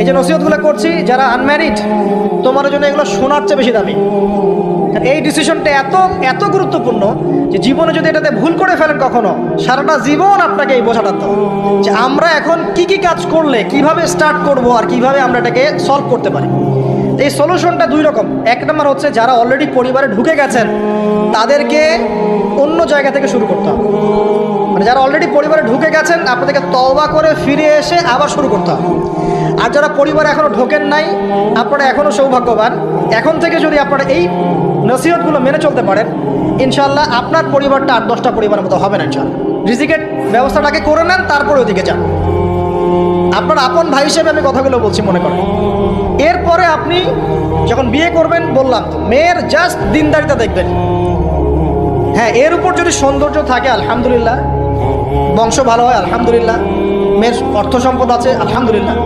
এই যে নসিহতগুলো করছি, যারা আনম্যারিড, তোমার জন্য এগুলো শোনার চেয়ে বেশি দামি। এই ডিসিশনটা এত এত গুরুত্বপূর্ণ যে জীবনে যদি এটাতে ভুল করে ফেলেন কখনো, সারাটা জীবন আপনাকে এই বোঝাটা তো যে আমরা এখন কি কি কাজ করলে কিভাবে স্টার্ট করব আর কিভাবে আমরা এটাকে সলভ করতে পারি। এই সলিউশনটা দুই রকম। এক নম্বর হচ্ছে যারা অলরেডি পরিবারে ঢুকে গেছেন তাদেরকে অন্য জায়গা থেকে শুরু করতে হবে। মানে যারা অলরেডি পরিবারে ঢুকে গেছেন আপনাদেরকে তওবা করে ফিরে এসে আবার শুরু করতে হবে। আর যারা পরিবারে এখনও ঢোকেন নাই, আপনারা এখনও সৌভাগ্যবান। এখন থেকে যদি আপনারা এই নসিহতগুলো মেনে চলতে পারেন, ইনশাল্লাহ আপনার পরিবারটা 8-10টা পরিবারের মতো হবে না। ইনশাল্লাহ রিজিকের ব্যবস্থাটাকে করে নেন, তারপরে ওইদিকে যান। আপনার আপন ভাই হিসেবে আমি কথাগুলো বলছি, মনে করেন। এরপরে আপনি যখন বিয়ে করবেন, বললাম তো, মেয়ের জাস্ট দিনদারিতা দেখবেন। হ্যাঁ, এর উপর যদি সৌন্দর্য থাকে আলহামদুলিল্লাহ, বংশ ভালো হয় আলহামদুলিল্লাহ, মেয়ের অর্থ সম্পদ আছে আলহামদুলিল্লাহ,